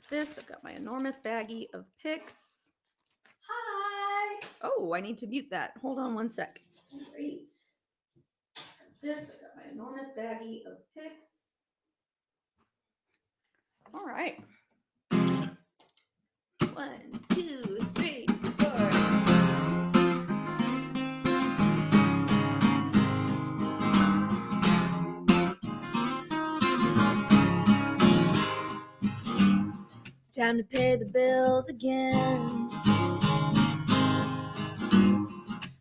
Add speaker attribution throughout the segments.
Speaker 1: this. I've got my enormous baggie of picks.
Speaker 2: Hi.
Speaker 1: Oh, I need to mute that. Hold on one sec.
Speaker 2: Great.
Speaker 1: This. I've got my enormous baggie of picks. All right. 1, 2, 3, 4. It's time to pay the bills again.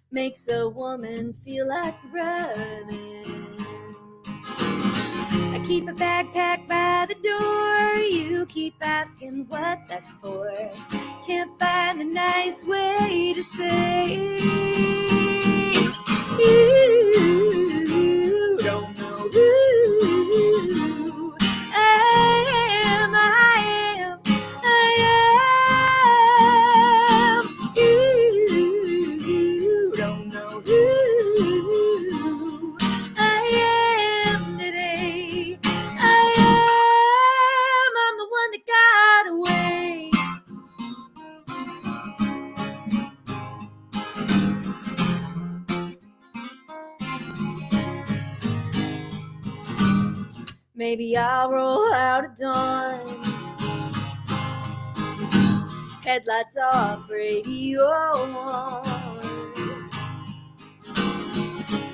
Speaker 1: Makes a woman feel like running. I keep a backpack by the door. You keep asking what that's for. Can't find a nice way to say you don't know who I am. You don't know who I am today. I'm the one that got away. Maybe I'll roll out at dawn. Headlights off, radio on.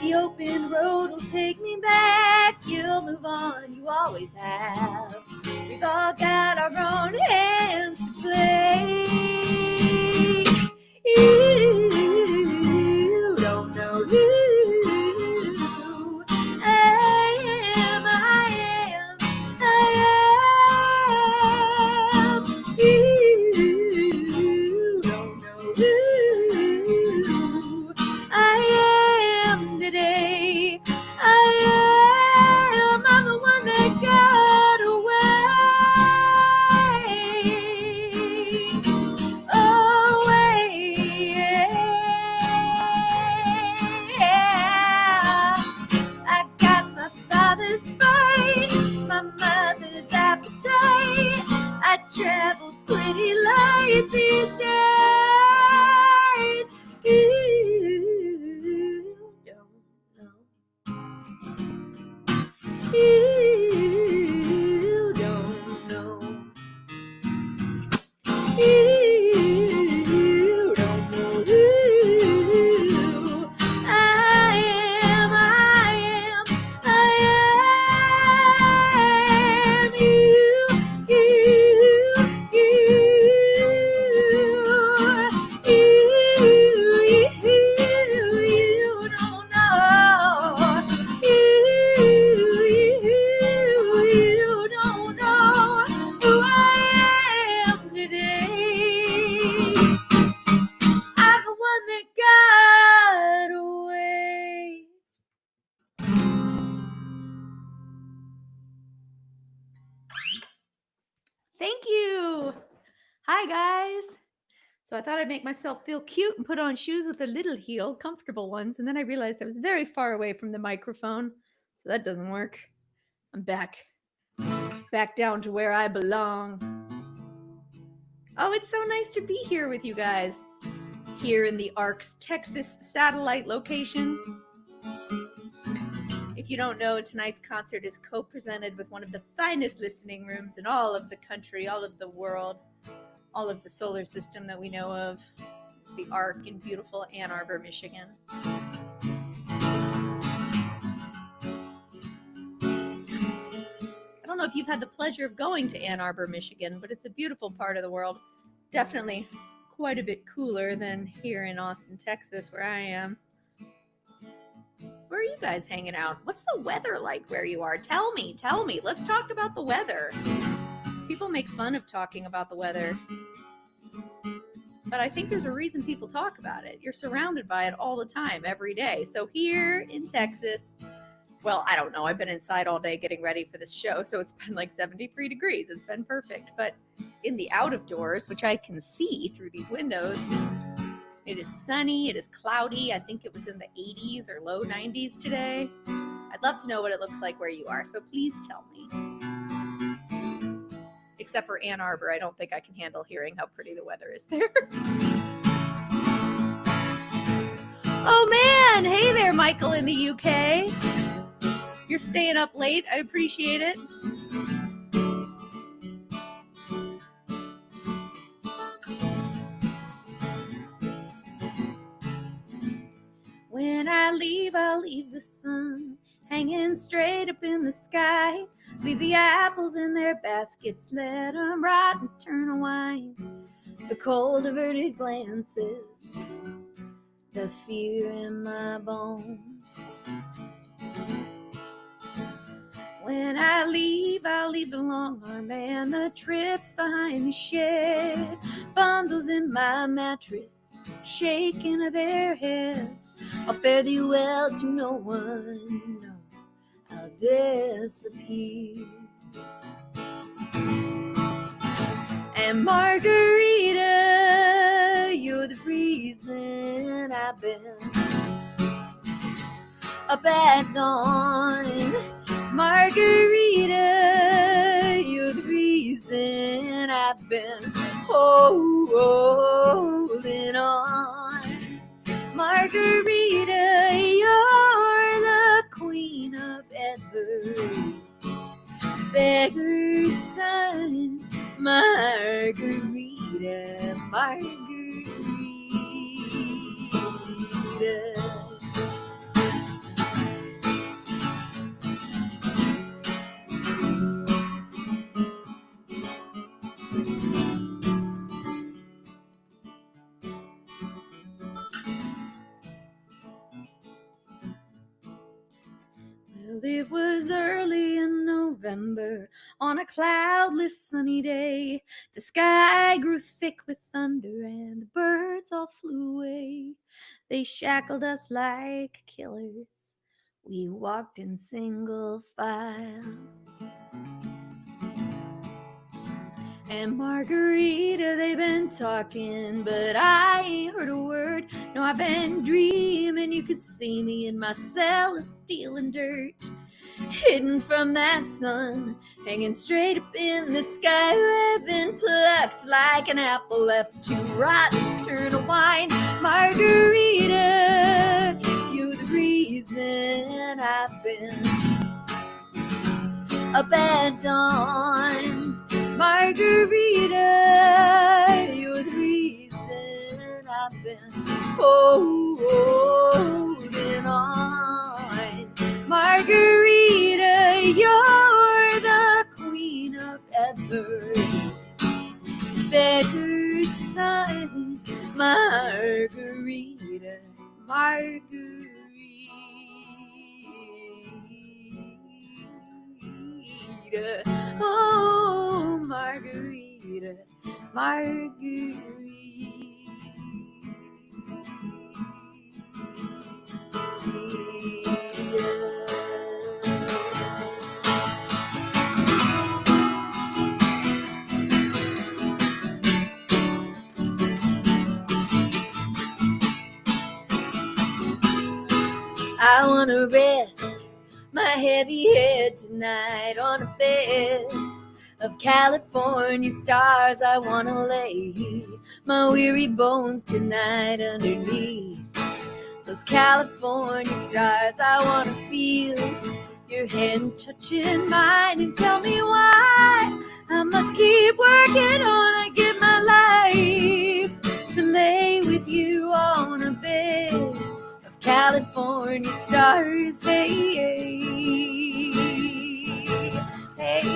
Speaker 1: The open road will take me back. You'll move on, you always have. We've all got our own hands to play. You don't know who I am. You don't know who I am today. I'm the one that got away. I got my father's fight, my mother's appetite. I travel pretty light these days. You don't know. You don't know. You don't know who I am. You don't know. You don't know who I am today. I'm the one that got away. Thank you. Hi, guys. So I thought I'd make myself feel cute and put on shoes with a little heel, comfortable ones, and then I realized I was very far away from the microphone, so that doesn't work. I'm back down to where I belong. Oh, it's so nice to be here with you guys, here in the ARC's Texas satellite location. If you don't know, tonight's concert is co-presented with one of the finest listening rooms in all of the country, all of the world, all of the solar system that we know of. It's the ARC in beautiful Ann Arbor, Michigan. I don't know if you've had the pleasure of going to Ann Arbor, Michigan, but it's a beautiful part of the world. Definitely quite a bit cooler than here in Austin, Texas, where I am. Where are you guys hanging out? What's the weather like where you are? Tell me. Let's talk about the weather. People make fun of talking about the weather, but I think there's a reason people talk about it. You're surrounded by it all the time, every day. So here in Texas, well, I don't know. I've been inside all day getting ready for this show, so it's been like 73 degrees. It's been perfect. But in the out of doors, which I can see through these windows, it is sunny, it is cloudy. I think it was in the 80s or low 90s today. I'd love to know what it looks like where you are, so please tell me. except for Ann Arbor. I don't think I can handle hearing how pretty the weather is there. Oh man, hey there, Michael in the UK. You're staying up late. I appreciate it. When I leave, I'll leave the sun hanging straight up in the sky. Leave the apples in their baskets, let them rot and turn to wine. The cold averted glances, the fear in my bones. When I leave, I'll leave the long arm and the trips behind the shed. Bundles in my mattress, shaking of their heads. I'll fare thee well to no one, no, I'll disappear. And Margarita, you're the reason I've been up at dawn. Margarita, you're the reason I've been holding on. Margarita, you're the queen of Edward, beggar's son. Margarita, Margarita. Well, it was early in November, on a cloudless sunny day. The sky grew thick with thunder and the birds all flew away. They shackled us like killers. We walked in single file. And Margarita, they've been talking, but I ain't heard a word. No, I've been dreaming you could see me in my cell of steel and dirt, hidden from that sun, hanging straight up in the sky. I've been plucked like an apple left to rot and turn to wine. Margarita, you're the reason I've been up at dawn. Margarita, you're the reason I've been holding on. Margarita, you're the queen of Edward, beggar's son. Margarita, Margarita. Oh, Margarita, Margarita. I wanna rest my heavy head tonight on a bed of California stars. I wanna lay my weary bones tonight underneath those California stars. I wanna feel your hand touching mine and tell me why I must keep working on. I give my life to lay with you on a bed of California stars. Hey, hey,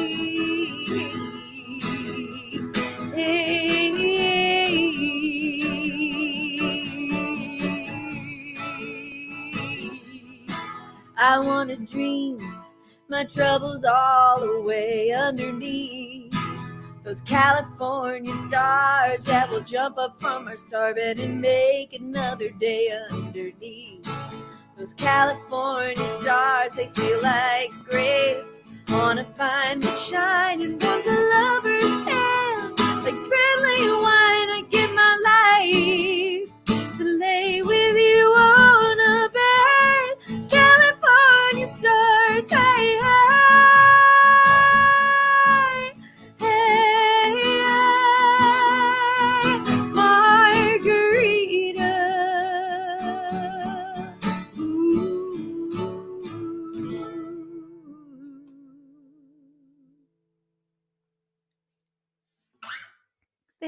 Speaker 1: hey, I want to dream my troubles all away underneath those California stars. Yeah, we'll jump up from our starbed and make another day underneath those California stars. They feel like grapes on a vine that shine in warmth of lovers' hands, like trembling wine. I give my life to lay with you on a bed, California stars. Hey, hey, hey.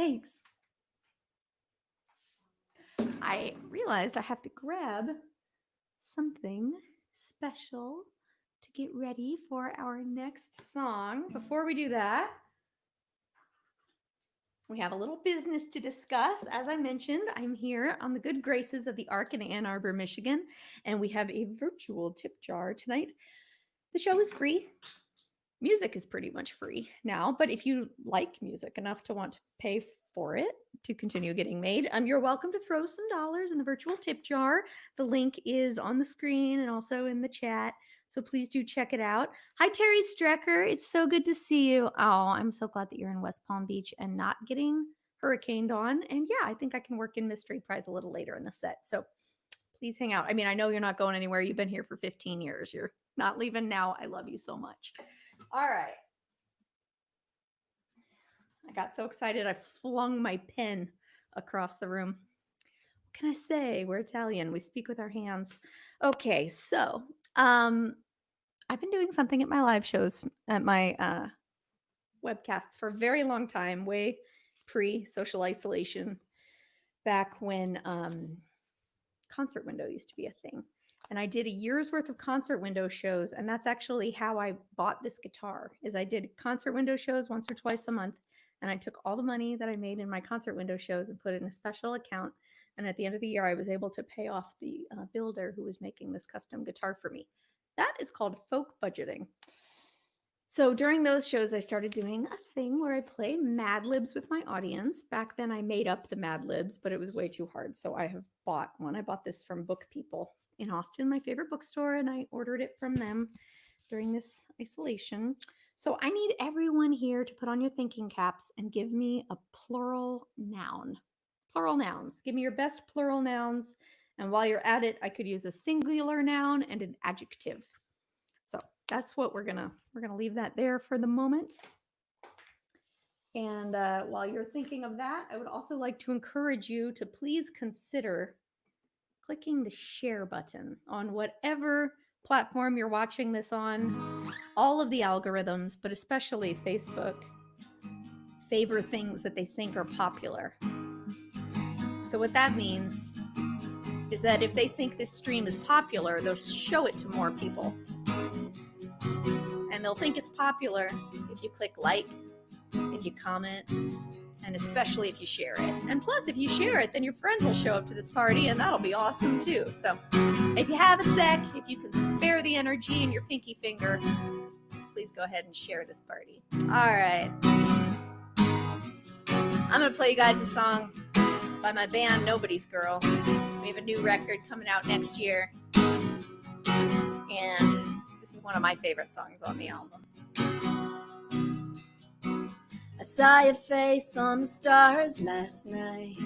Speaker 1: Thanks. I realized I have to grab something special to get ready for our next song. Before we do that, we have a little business to discuss. As I mentioned, I'm here on the good graces of the Ark in Ann Arbor, Michigan, and we have a virtual tip jar tonight. The show is free. Music is pretty much free now, but if you like music enough to want to pay for it to continue getting made, you're welcome to throw some dollars in the virtual tip jar. The link is on the screen and also in the chat, so please do check it out. Hi, Terry Strecker. It's so good to see you. Oh, I'm so glad that you're in West Palm Beach and not getting hurricaned on. And yeah, I think I can work in Mystery Prize a little later in the set, so please hang out. I mean, I know you're not going anywhere. You've been here for 15 years. You're not leaving now. I love you so much. All right. I got so excited I flung my pen across the room. What can I say? We're Italian. We speak with our hands. Okay, so I've been doing something at my live shows, at my webcasts for a very long time, way pre-social isolation, back when concert window used to be a thing. And I did a year's worth of concert window shows, and that's actually how I bought this guitar. Is I did concert window shows once or twice a month, and I took all the money that I made in my concert window shows and put it in a special account. And at the end of the year, I was able to pay off the builder who was making this custom guitar for me. That is called folk budgeting. So during those shows, I started doing a thing where I play Mad Libs with my audience. Back then, I made up the Mad Libs, but it was way too hard. So I have bought one. I bought this from Book People in Austin, my favorite bookstore, and I ordered it from them during this isolation. So I need everyone here to put on your thinking caps and give me a plural noun. Plural nouns. Give me your best plural nouns. And while you're at it, I could use a singular noun and an adjective. So that's what we're gonna leave that there for the moment. And while you're thinking of that, I would also like to encourage you to please consider clicking the share button on whatever platform you're watching this on. All of the algorithms, but especially Facebook, favor things that they think are popular. So what that means is that if they think this stream is popular, they'll show it to more people. And they'll think it's popular if you click like, if you comment, and especially if you share it. And plus, if you share it, then your friends will show up to this party, and that'll be awesome too. So if you have a sec, if you can spare the energy in your pinky finger, please go ahead and share this party. All right. I'm going to play you guys a song by my band, Nobody's Girl. We have a new record coming out next year. And this is one of my favorite songs on the album. I saw your face on the stars last night,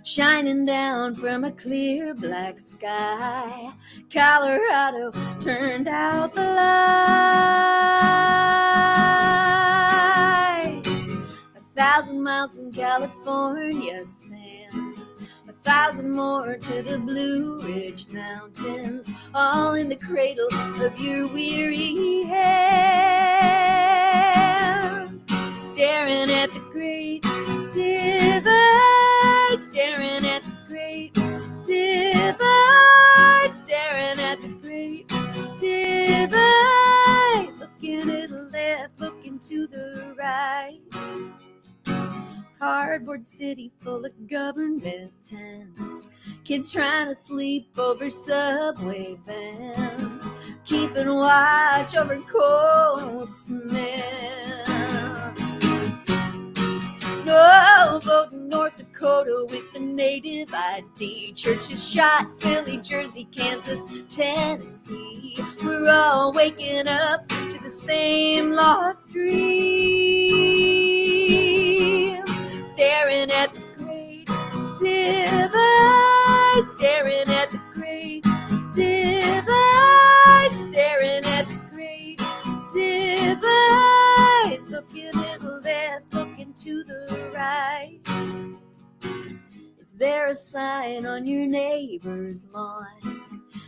Speaker 1: shining down from a clear black sky. Colorado turned out the lights. 1,000 miles from California sand, 1,000 more to the Blue Ridge Mountains, all in the cradle of your weary hand. Staring at the great divide, staring at the great divide, staring at the great divide, looking to the left, looking to the right. Cardboard city full of government tents, kids trying to sleep over subway vans, keeping watch over cold cement. No vote in North Dakota with the native ID. Churches shot, Philly, Jersey, Kansas, Tennessee. We're all waking up to the same lost dream. Staring at the great divide, staring at the great divide, staring at the great divide, looking to the left, looking to the right. Is there a sign on your neighbor's lawn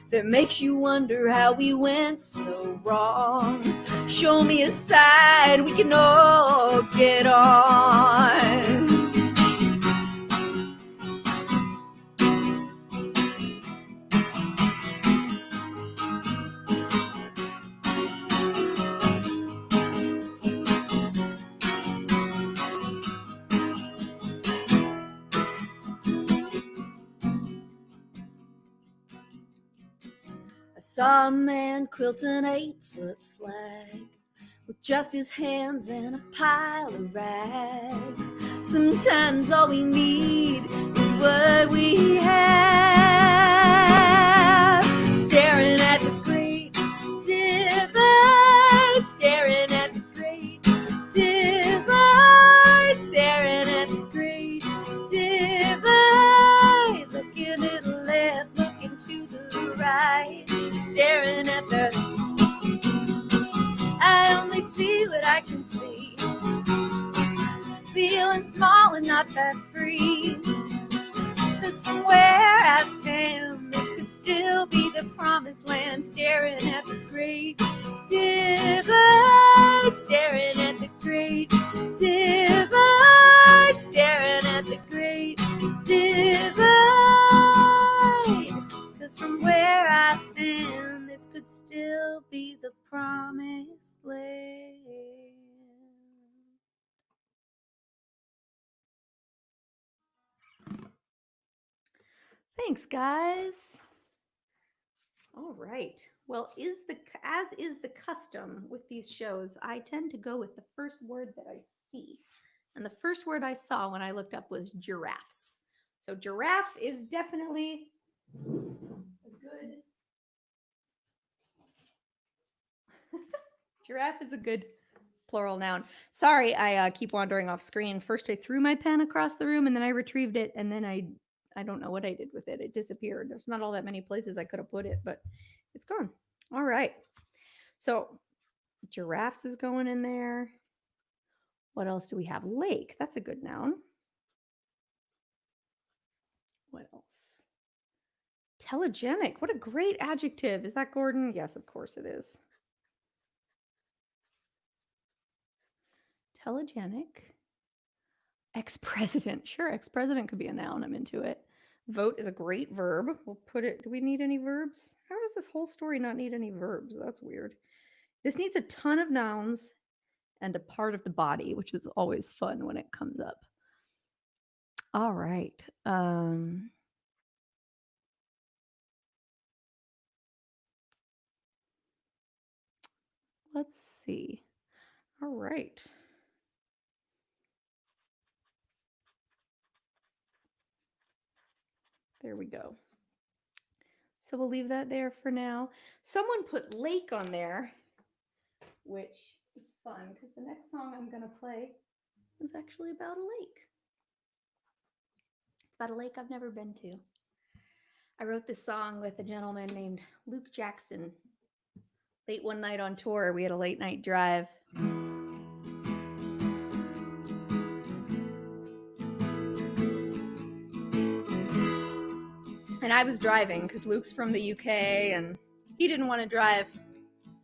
Speaker 1: that makes you wonder how we went so wrong? Show me a side we can all get on. Saw a man quilt an 8-foot flag with just his hands and a pile of rags. Sometimes all we need is what we have. Staring at the great divide, staring at the great divide, staring at the great divide. Looking to the left, looking to the right, staring at the... I only see what I can see, feeling small and not that free. 'Cause from where I stand, this could still be the promised land. Staring at the great divide, staring at the great divide, staring at the great divide. 'Cause from where I stand, this could still be the promised land. Thanks, guys. All right. Well, as is the custom with these shows, I tend to go with the first word that I see. And the first word I saw when I looked up was giraffes. So giraffe is definitely a good... Giraffe is a good plural noun. Sorry, I keep wandering off screen. First I threw my pen across the room and then I retrieved it and then I don't know what I did with it. It disappeared. There's not all that many places I could have put it, but it's gone. All right. So giraffes is going in there. What else do we have? Lake. That's a good noun. What else? Telegenic. What a great adjective. Is that Gordon? Yes, of course it is. Telegenic. Ex-president. Sure, ex-president could be a noun. I'm into it. Vote is a great verb. We'll put it... Do we need any verbs? How does this whole story not need any verbs? That's weird. This needs a ton of nouns and a part of the body, which is always fun when it comes up. All right. Let's see. All right. There we go. So we'll leave that there for now. Someone put lake on there, which is fun because the next song I'm going to play is actually about a lake. It's about a lake I've never been to. I wrote this song with a gentleman named Luke Jackson. Late one night on tour, we had a late night drive. And I was driving because Luke's from the UK and he didn't want to drive.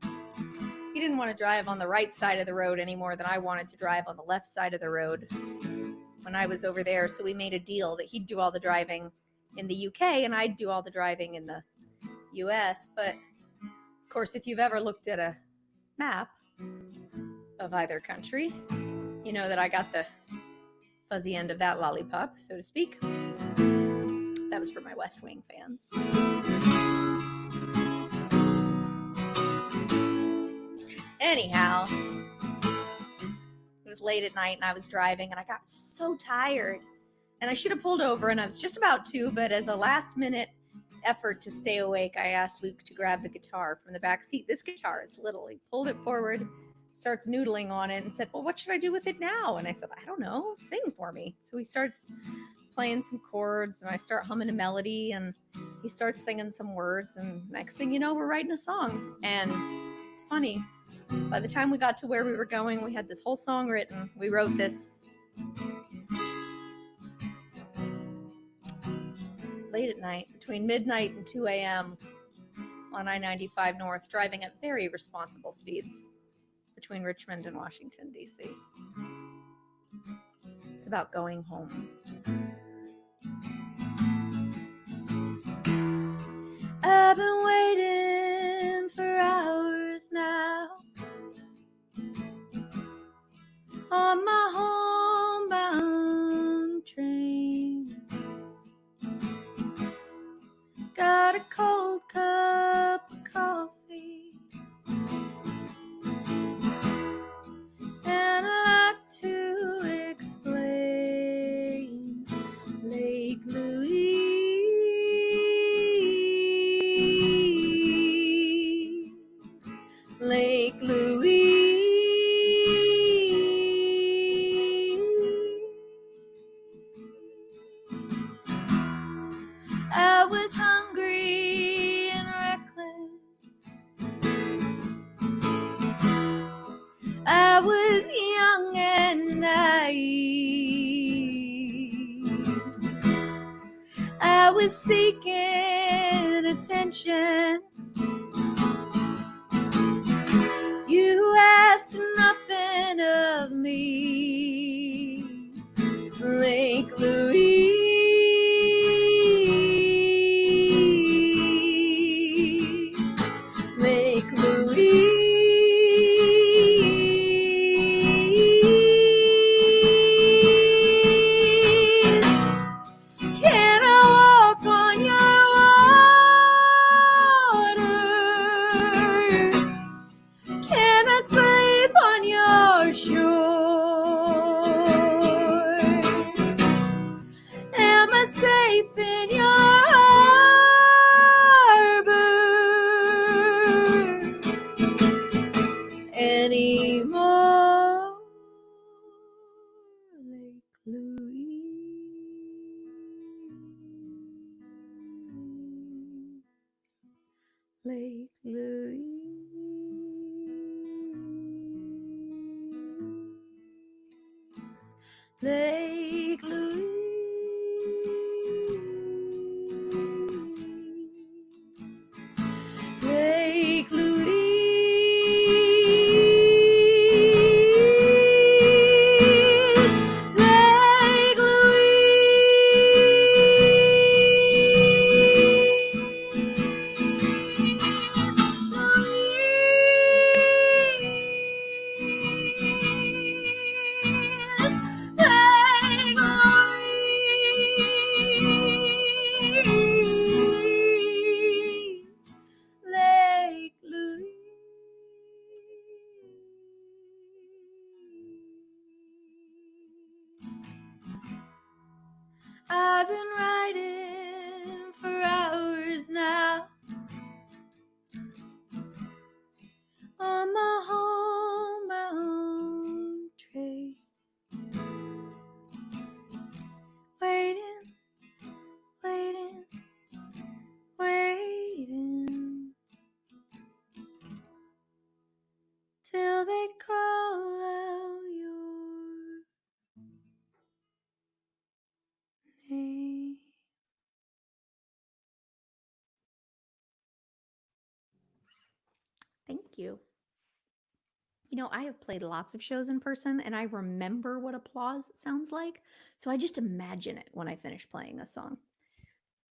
Speaker 1: He didn't want to drive on the right side of the road any more than I wanted to drive on the left side of the road when I was over there. So we made a deal that he'd do all the driving in the UK and I'd do all the driving in the US. But of course, if you've ever looked at a map of either country, you know that I got the fuzzy end of that lollipop, so to speak. That was for my West Wing fans. Anyhow, it was late at night and I was driving and I got so tired. And I should have pulled over and I was just about to, but as a last minute effort to stay awake, I asked Luke to grab the guitar from the back seat. This guitar is little. He pulled it forward, starts noodling on it and said, well, what should I do with it now? And I said, I don't know, sing for me. So he starts playing some chords and I start humming a melody and he starts singing some words and next thing you know, we're writing a song. And it's funny, by the time we got to where we were going, we had this whole song written. We wrote this late at night, between midnight and 2 a.m. on I-95 North, driving at very responsible speeds between Richmond and Washington, D.C. It's about going home. I've been waiting for hours now on my homebound train. Got a cold cup of coffee I was seeking attention. You asked nothing of me. Lake Louise, Lake Louise. Can I walk on your water? Can I sleep on your shore? Am I safe in your harbor anymore? Lake Louise, Lake Louise, Lake Louise, Lake Louise, Lake Lake Louise. I've been riding for hours now on my homebound train, waiting, waiting, waiting till they call out your name. Thank you. You know, I have played lots of shows in person and I remember what applause sounds like. So I just imagine it when I finish playing a song.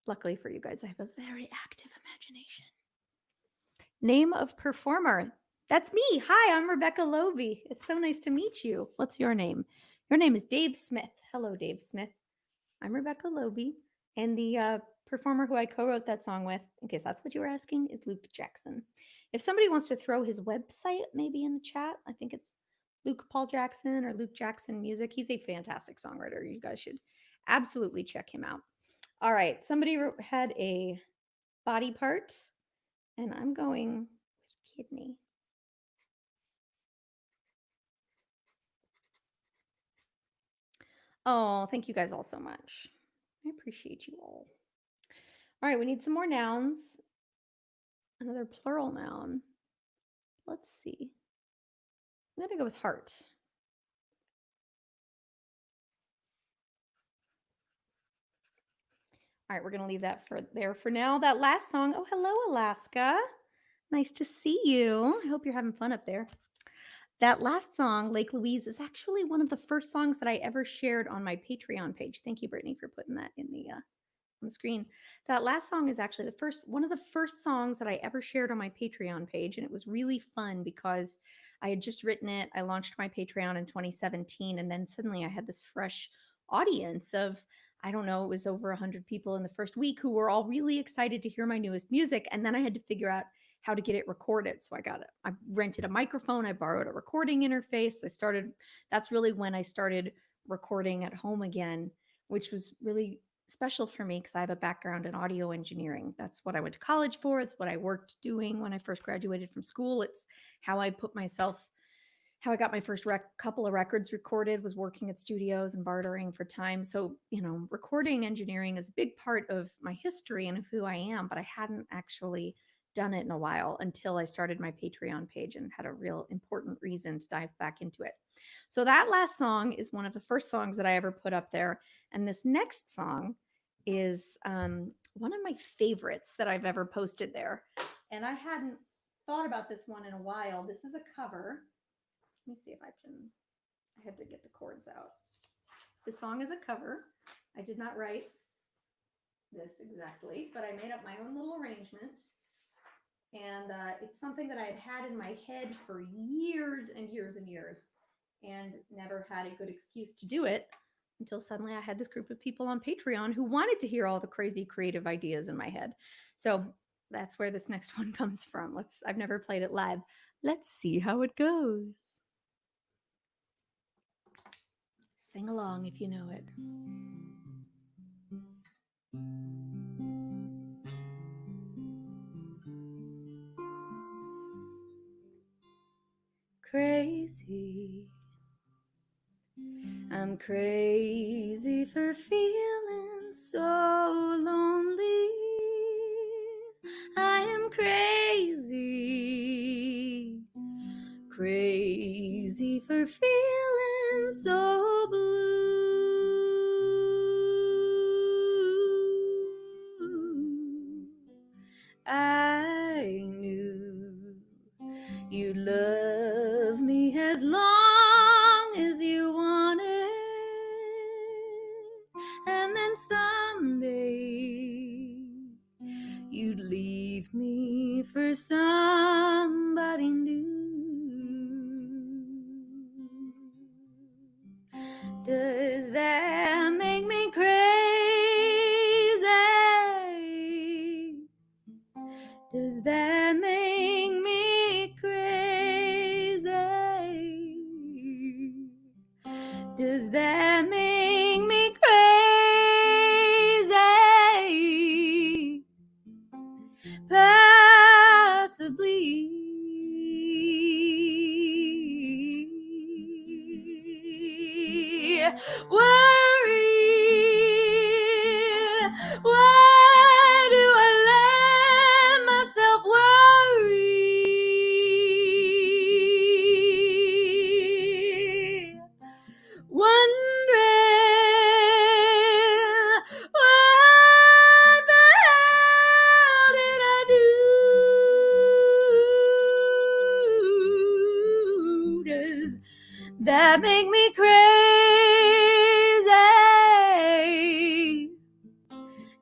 Speaker 1: Luckily for you guys, I have a very active imagination. Name of performer. That's me. Hi, I'm Rebecca Loebe. It's so nice to meet you. What's your name? Your name is Dave Smith. Hello, Dave Smith. I'm Rebecca Loebe. And the performer who I co wrote that song with, in case that's what you were asking, is Luke Jackson. If somebody wants to throw his website maybe in the chat, I think it's Luke Paul Jackson or Luke Jackson Music. He's a fantastic songwriter. You guys should absolutely check him out. All right, somebody had a body part, and I'm going with kidney. Oh, thank you guys all so much. I appreciate you all. All right, we need some more nouns. Another plural noun. Let's see. I'm going to go with heart. All right, we're going to leave that for now. That last song. Oh, hello, Alaska. Nice to see you. I hope you're having fun up there. That last song, Lake Louise, is actually one of the first songs that I ever shared on my Patreon page. Thank you, Brittany, for putting that in the on the screen. That last song is actually one of the first songs that I ever shared on my Patreon page, and it was really fun because I had just written it. I launched my Patreon in 2017, and then suddenly I had this fresh audience of, I don't know, it was over 100 people in the first week who were all really excited to hear my newest music, and then I had to figure out how to get it recorded. So I rented a microphone, I borrowed a recording interface. That's really when I started recording at home again, which was really special for me because I have a background in audio engineering. That's what I went to college for. It's what I worked doing when I first graduated from school. It's how I got my first couple of records recorded, was working at studios and bartering for time. So, recording engineering is a big part of my history and of who I am, but I hadn't actually done it in a while until I started my Patreon page and had a real important reason to dive back into it. So that last song is one of the first songs that I ever put up there. And this next song is one of my favorites that I've ever posted there. And I hadn't thought about this one in a while. This is a cover. Let me see if I can. I had to get the chords out. The song is a cover. I did not write this exactly, but I made up my own little arrangement. And it's something that I had in my head for years and years and years and never had a good excuse to do it until suddenly I had this group of people on Patreon who wanted to hear all the crazy creative ideas in my head. So that's where this next one comes from. I've never played it live. Let's see how it goes. Sing along if you know it. Crazy. I'm crazy for feeling so lonely. I am crazy. Crazy for feeling so blue. I knew you'd love me as long as you wanted, and then someday you'd leave me for somebody new. Does that make me crazy? Does that make me crazy? Does that make me crazy? Possibly. Worry. Why do I let myself worry? Wondering what the hell did I do? Does that make me crazy?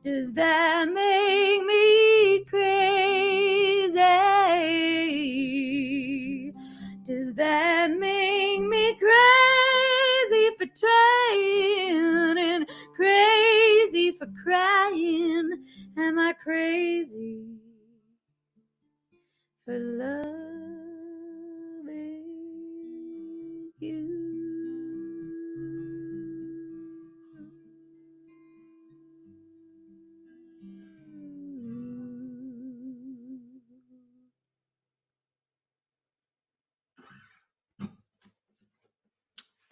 Speaker 1: Does that make me crazy? Does that make me crazy for trying and crazy for crying? Am I crazy for loving you?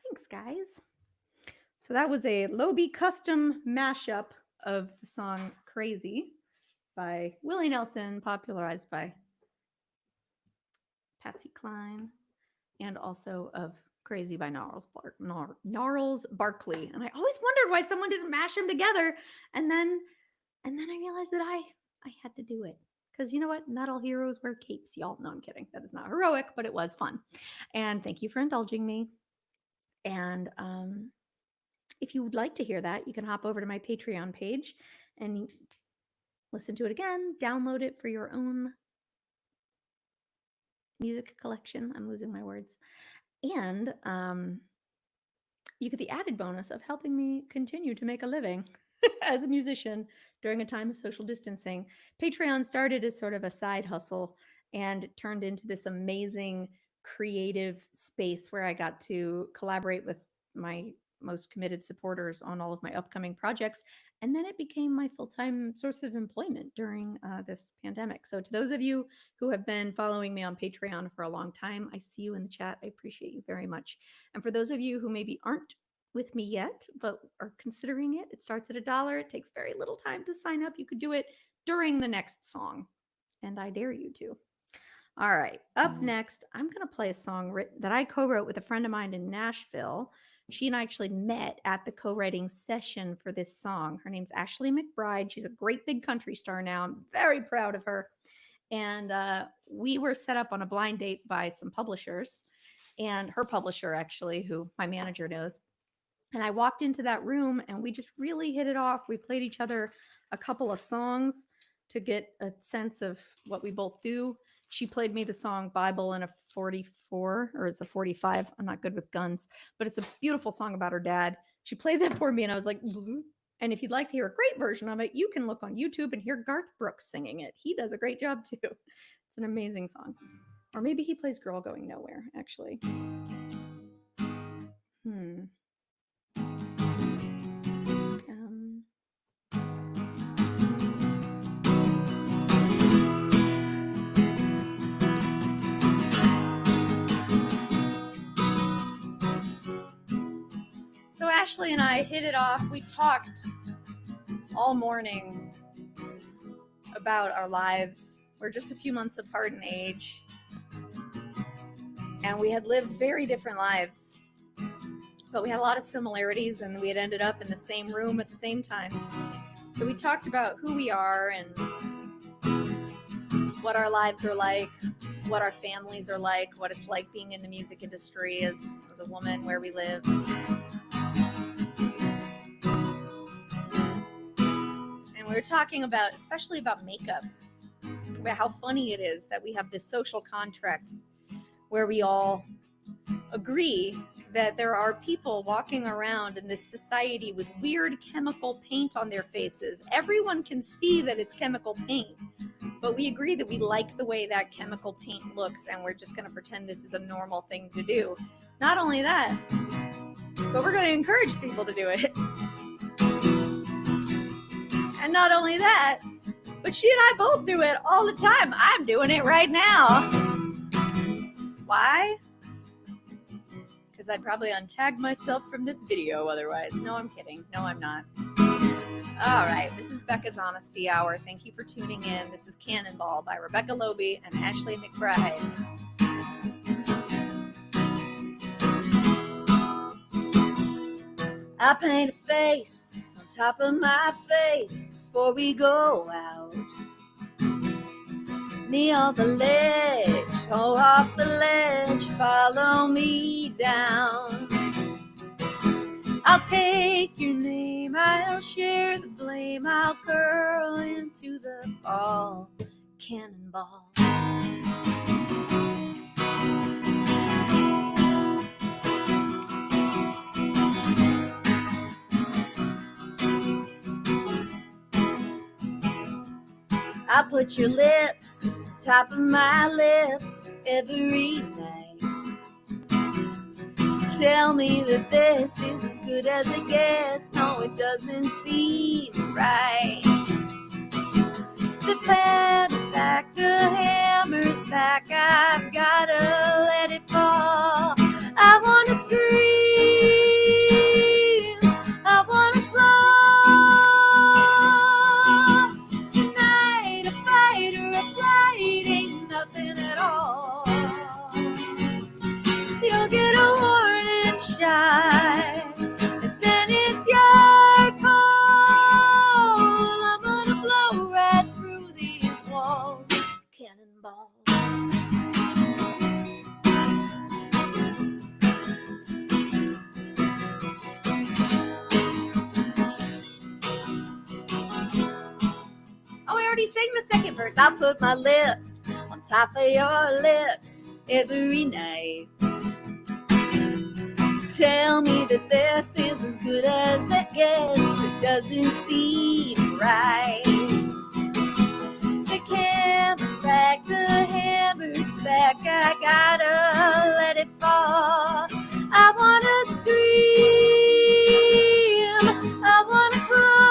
Speaker 1: Thanks, guys. So that was a Loebe custom mashup of the song Crazy by Willie Nelson, popularized by Patsy Cline, and also of Crazy by Gnarls Barkley. And I always wondered why someone didn't mash them together. And then I realized that I had to do it. Because you know what? Not all heroes wear capes, y'all. No, I'm kidding. That is not heroic, but it was fun. And thank you for indulging me. And if you would like to hear that, you can hop over to my Patreon page and listen to it again, download it for your own music collection. I'm losing my words. And you get the added bonus of helping me continue to make a living as a musician during a time of social distancing. Patreon started as sort of a side hustle and it turned into this amazing creative space where I got to collaborate with my most committed supporters on all of my upcoming projects. And then it became my full time source of employment during this pandemic. So, to those of you who have been following me on Patreon for a long time, I see you in the chat. I appreciate you very much. And for those of you who maybe aren't with me yet, but are considering it, it starts at $1. It takes very little time to sign up. You could do it during the next song, and I dare you to. All right, up next, I'm going to play a song that I co wrote with a friend of mine in Nashville She and I actually met at the co-writing session for this song. Her name's Ashley McBride. She's a great big country star now. I'm very proud of her. And we were set up on a blind date by some publishers, and her publisher, actually, who my manager knows. And I walked into that room and we just really hit it off. We played each other a couple of songs to get a sense of what we both do. She played me the song Bible in a 44, or it's a 45. I'm not good with guns, but it's a beautiful song about her dad. She played that for me and I was like, bleh. And if you'd like to hear a great version of it, you can look on YouTube and hear Garth Brooks singing it. He does a great job too. It's an amazing song. Or maybe he plays Girl Going Nowhere, actually. So Ashley and I hit it off. We talked all morning about our lives. We're just a few months apart in age, and we had lived very different lives, but we had a lot of similarities, and we had ended up in the same room at the same time. So we talked about who we are and what our lives are like, what our families are like, what it's like being in the music industry as a woman, where we live. And we were talking about, especially about makeup, about how funny it is that we have this social contract where we all agree that there are people walking around in this society with weird chemical paint on their faces. Everyone can see that it's chemical paint, but we agree that we like the way that chemical paint looks, and we're just going to pretend this is a normal thing to do. Not only that, but we're going to encourage people to do it. And not only that, but she and I both do it all the time. I'm doing it right now. Why? Because I'd probably untag myself from this video otherwise. No, I'm kidding. No, I'm not. All right, this is Becca's Honesty Hour. Thank you for tuning in. This is Cannonball by Rebecca Loebe and Ashley McBride. I paint a face on top of my face before we go out. Me off the ledge, oh off the ledge, follow me down. I'll take your name, I'll share the blame, I'll curl into the fall. Cannonball. I put your lips on top of my lips every night. Tell me that this is as good as it gets. No, it doesn't seem right. The pen back, the hammer's back. I've gotta let it fall. I wanna scream. I wanna fly. Tonight a fight or a flight ain't nothing at all. You'll get a warning shot, and then it's your call. I'm gonna blow right through these walls. Cannonball. Oh, we already sang the second verse. I'll put my lips on top of your lips every night. Tell me that this is as good as it gets. It doesn't seem right. The camera's back, the hammer's back. I gotta let it fall. I wanna scream. I wanna crawl.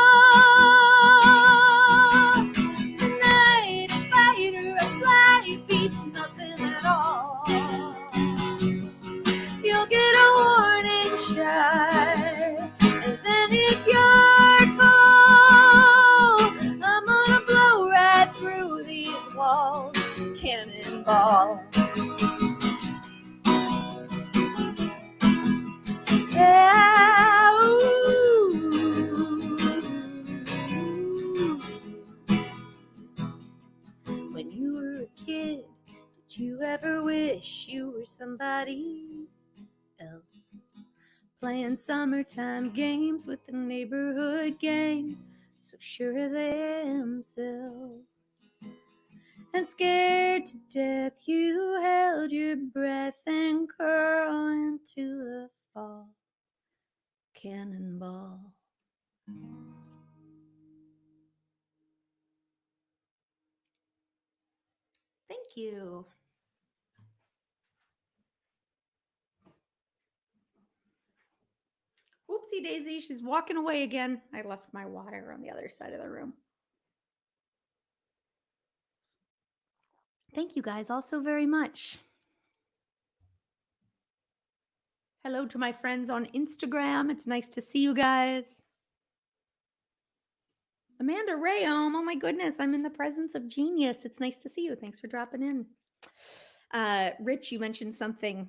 Speaker 1: Tonight a fight or a flight beats nothing at all. You'll get a warning shot, and then it's your call. I'm gonna blow right through these walls. Cannonball. Yeah. wish you were somebody else, playing summertime games with the neighborhood gang, so sure of themselves. And scared to death, you held your breath and curled into the fall. Cannonball. Thank you. Oopsie daisy, she's walking away again. I left my water on the other side of the room. Thank you guys all so very much. Hello to my friends on Instagram. It's nice to see you guys. Amanda Rayom, oh my goodness, I'm in the presence of genius. It's nice to see you. Thanks for dropping in. Rich, you mentioned something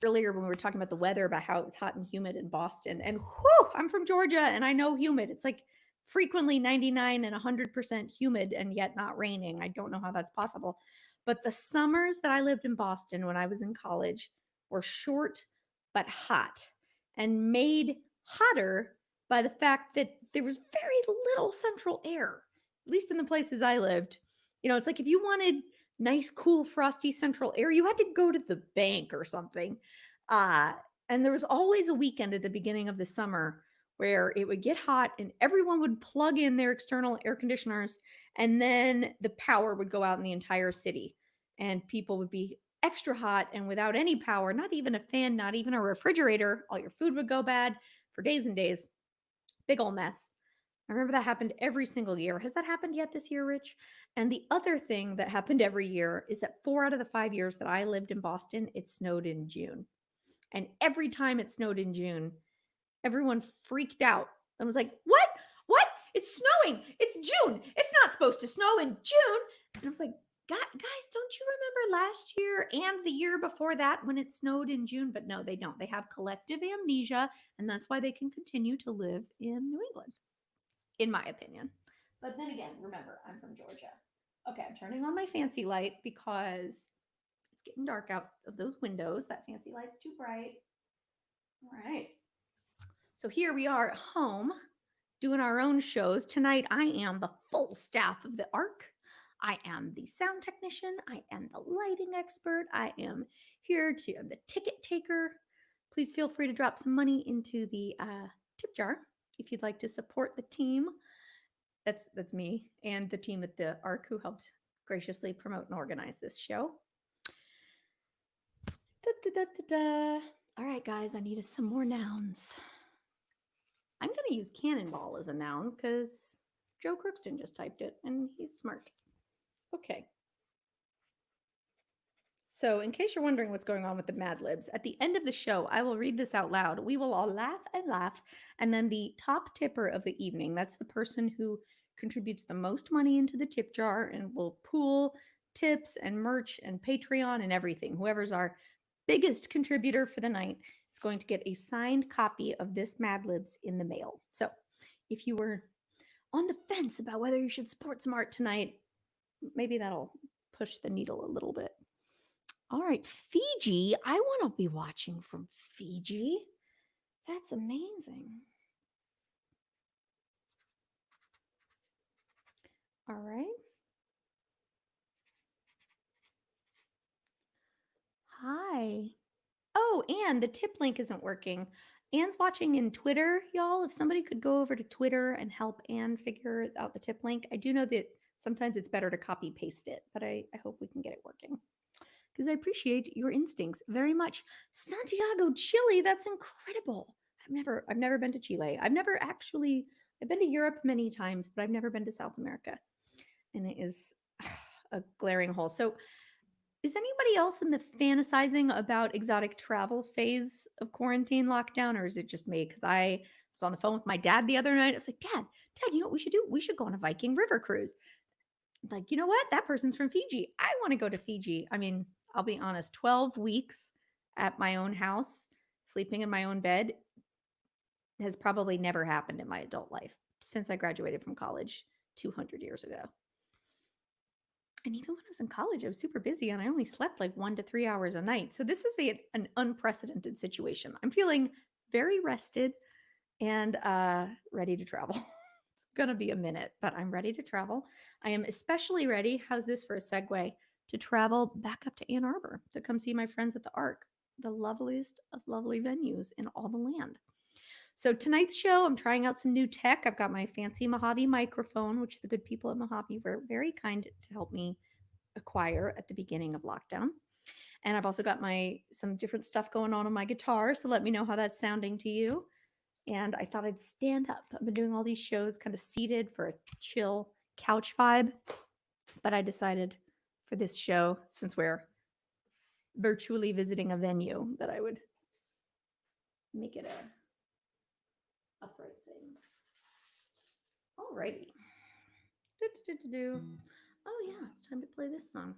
Speaker 1: earlier when we were talking about the weather, about how it was hot and humid in Boston. And whew, I'm from Georgia and I know humid. It's like frequently 99 and 100% humid and yet not raining. I don't know how that's possible. But the summers that I lived in Boston when I was in college were short but hot and made hotter by the fact that there was very little central air, at least in the places I lived. You know, it's like if you wanted nice, cool, frosty central air, you had to go to the bank or something. And there was always a weekend at the beginning of the summer where it would get hot and everyone would plug in their external air conditioners, and then the power would go out in the entire city and people would be extra hot and without any power, not even a fan, not even a refrigerator. All your food would go bad for days and days. Big ol' mess. I remember that happened every single year. Has that happened yet this year, Rich? And the other thing that happened every year is that 4 out of the 5 years that I lived in Boston, it snowed in June. And every time it snowed in June, everyone freaked out and was like, "What? What? It's snowing. It's June. It's not supposed to snow in June." And I was like, guys, don't you remember last year and the year before that when it snowed in June? But no, they don't. They have collective amnesia, and that's why they can continue to live in New England, in my opinion. But then again, remember, I'm from Georgia. Okay, I'm turning on my fancy light because it's getting dark out of those windows. That fancy light's too bright. All right. So here we are at home doing our own shows. Tonight, I am the full staff of the ARC. I am the sound technician. I am the lighting expert. I am here to I'm the ticket taker. Please feel free to drop some money into the tip jar if you'd like to support the team. That's me and the team at the ARC who helped graciously promote and organize this show. All right, guys, I need some more nouns. I'm going to use cannonball as a noun because Joe Crookston just typed it and he's smart. Okay. So, in case you're wondering what's going on with the Mad Libs, at the end of the show, I will read this out loud. We will all laugh and laugh. And then the top tipper of the evening, that's the person who contributes the most money into the tip jar and will pool tips and merch and Patreon and everything. Whoever's our biggest contributor for the night is going to get a signed copy of this Mad Libs in the mail. So, if you were on the fence about whether you should support some art tonight, maybe that'll push the needle a little bit. All right, Fiji. I want to be watching from Fiji. That's amazing. All right. Hi. Oh, and the tip link isn't working. Anne's watching in Twitter, y'all. If somebody could go over to Twitter and help Anne figure out the tip link. I do know that sometimes it's better to copy paste it, but I hope we can get it working, because I appreciate your instincts very much. Santiago, Chile, that's incredible. I've never been to Chile. I've been to Europe many times, but I've never been to South America. And it is a glaring hole. So is anybody else in the fantasizing about exotic travel phase of quarantine lockdown, or is it just me? Because I was on the phone with my dad the other night. I was like, Dad, you know what we should do? We should go on a Viking river cruise. Like, you know what? That person's from Fiji. I want to go to Fiji. I mean, I'll be honest, 12 weeks at my own house, sleeping in my own bed, has probably never happened in my adult life since I graduated from college 200 years ago. And even when I was in college, I was super busy and I only slept like 1 to 3 hours a night. So this is an unprecedented situation. I'm feeling very rested and ready to travel. It's going to be a minute, but I'm ready to travel. I am especially ready. How's this for a segue? To travel back up to Ann Arbor to come see my friends at the Arc, the loveliest of lovely venues in all the land. So tonight's show, I'm trying out some new tech. I've got my fancy Mojave microphone, which the good people at Mojave were very kind to help me acquire at the beginning of lockdown. And I've also got my some different stuff going on my guitar. So let me know how that's sounding to you. And I thought I'd stand up. I've been doing all these shows kind of seated for a chill couch vibe, but I decided for this show, since we're virtually visiting a venue, that I would make it a upright thing. Alrighty. Do-do-do-do-do. Oh yeah, it's time to play this song.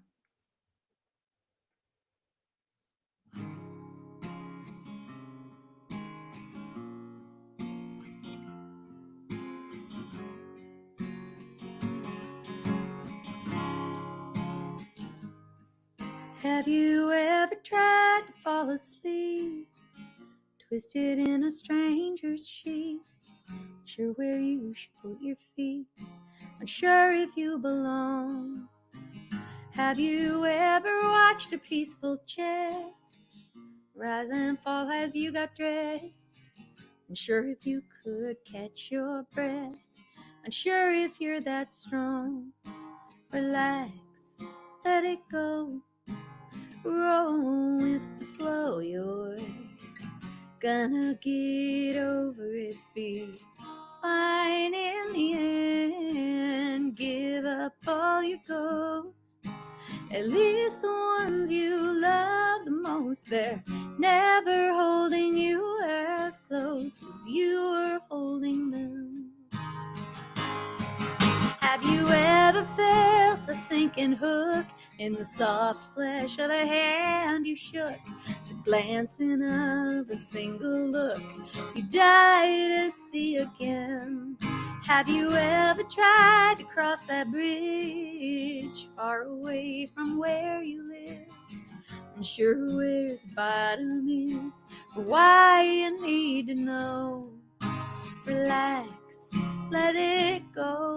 Speaker 1: Have you ever tried to fall asleep, twisted in a stranger's sheets, unsure where you should put your feet, unsure if you belong? Have you ever watched a peaceful chess rise and fall as you got dressed, unsure if you could catch your breath, unsure if you're that strong? Relax, let it go, roll with the flow. You're gonna get over it, be fine in the end. Give up all your goals, at least the ones you love the most. They're never holding you as close as you were holding them. Have you ever felt a sinking hook in the soft flesh of a hand you shook? The glancing of a single look you die to see again. Have you ever tried to cross that bridge far away from where you live, unsure where the bottom is, or why you need to know? Relax, let it go,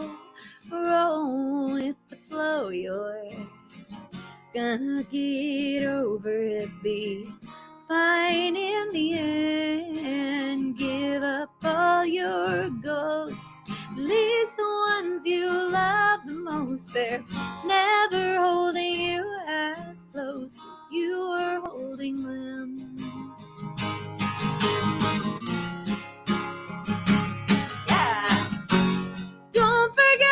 Speaker 1: roll with the flow. You're gonna get over it, be fine in the end. Give up all your ghosts, at least the ones you love the most. They're never holding you as close as you were holding them. Yeah. Don't forget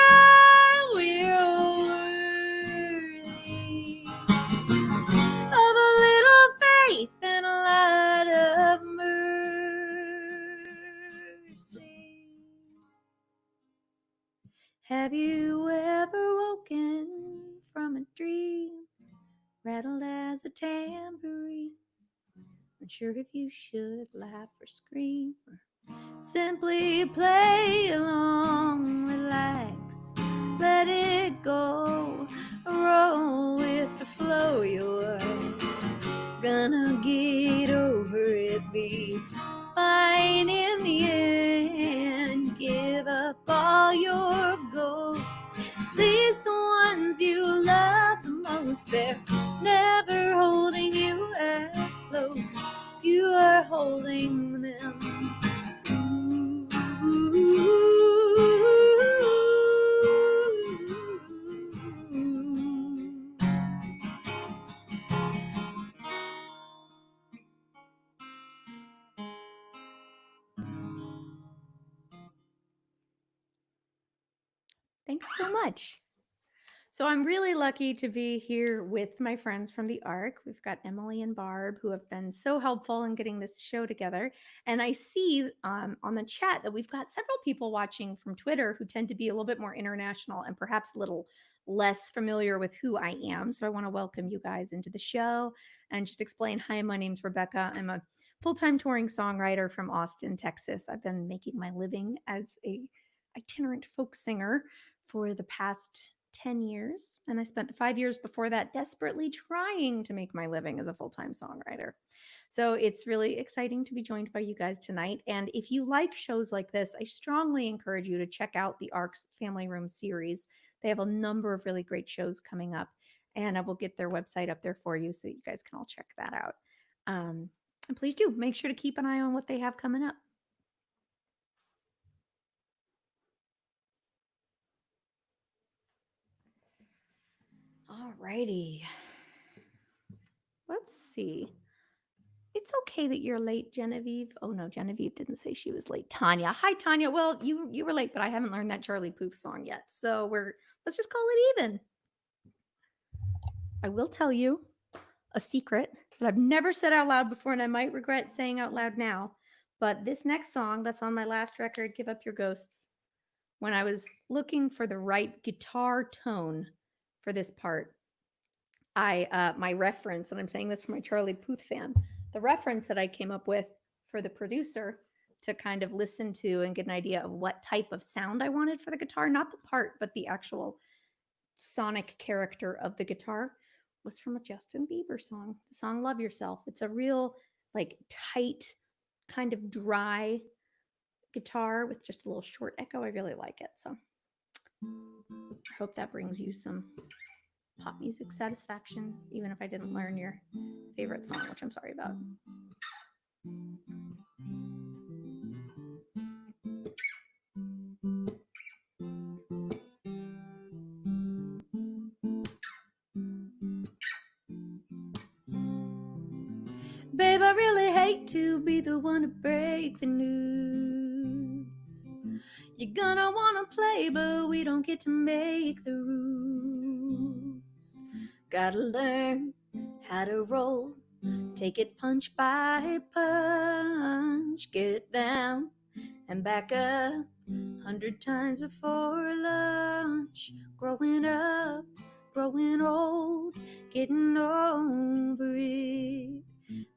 Speaker 1: we're worthy of a little faith and a lot of mercy. Have you ever woken from a dream, rattled as a tambourine, unsure if you should laugh or scream, or simply play along? Relax, let it go, roll with the flow. You're gonna get over it, be fine in the end. Give up all your ghosts, at least the ones you love the most. They're never holding you as close as you are holding them. Thanks so much. So I'm really lucky to be here with my friends from the ARC. We've got Emily and Barb, who have been so helpful in getting this show together. And I see on the chat that we've got several people watching from Twitter who tend to be a little bit more international and perhaps a little less familiar with who I am. So I want to welcome you guys into the show and just explain, hi, my name's Rebecca. I'm a full-time touring songwriter from Austin, Texas. I've been making my living as a itinerant folk singer for the past 10 years, and I spent the 5 years before that desperately trying to make my living as a full-time songwriter. So it's really exciting to be joined by you guys tonight. And if you like shows like this, I strongly encourage you to check out the ARC's Family Room series. They have a number of really great shows coming up, and I will get their website up there for you so you guys can all check that out. And please do make sure to keep an eye on what they have coming up. All righty. Let's see. It's okay that you're late, Genevieve. Oh no, Genevieve didn't say she was late. Tanya. Hi, Tanya. Well, you were late, but I haven't learned that Charlie Puth song yet. So let's just call it even. I will tell you a secret that I've never said out loud before, and I might regret saying out loud now. But this next song that's on my last record, Give Up Your Ghosts, when I was looking for the right guitar tone for this part, my reference, and I'm saying this for my Charlie Puth fan, the reference that I came up with for the producer to kind of listen to and get an idea of what type of sound I wanted for the guitar, not the part, but the actual sonic character of the guitar, was from a Justin Bieber song, the song Love Yourself. It's a real like tight, kind of dry guitar with just a little short echo. I really like it. So I hope that brings you some pop music satisfaction, even if I didn't learn your favorite song, which I'm sorry about. Babe, I really hate to be the one to break the news. You're gonna wanna play, but we don't get to make the rules. Gotta learn how to roll, take it punch by punch, get down and back up 100 times before lunch. Growing up, growing old, getting over it.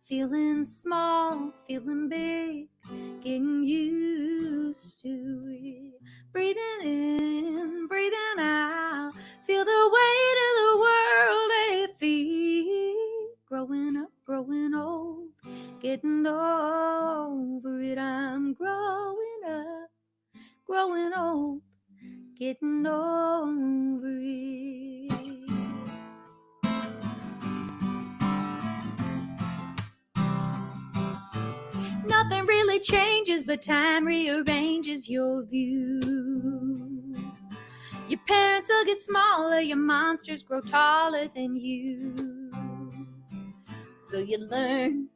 Speaker 1: Feeling small, feeling big, getting used to it. Breathing in, breathing out, feel the weight of the world at feet. Growing up, growing old, getting over it. I'm growing up, growing old, getting over it. Nothing really changes, but time rearranges your view. Your parents will get smaller, your monsters grow taller than you. So you learn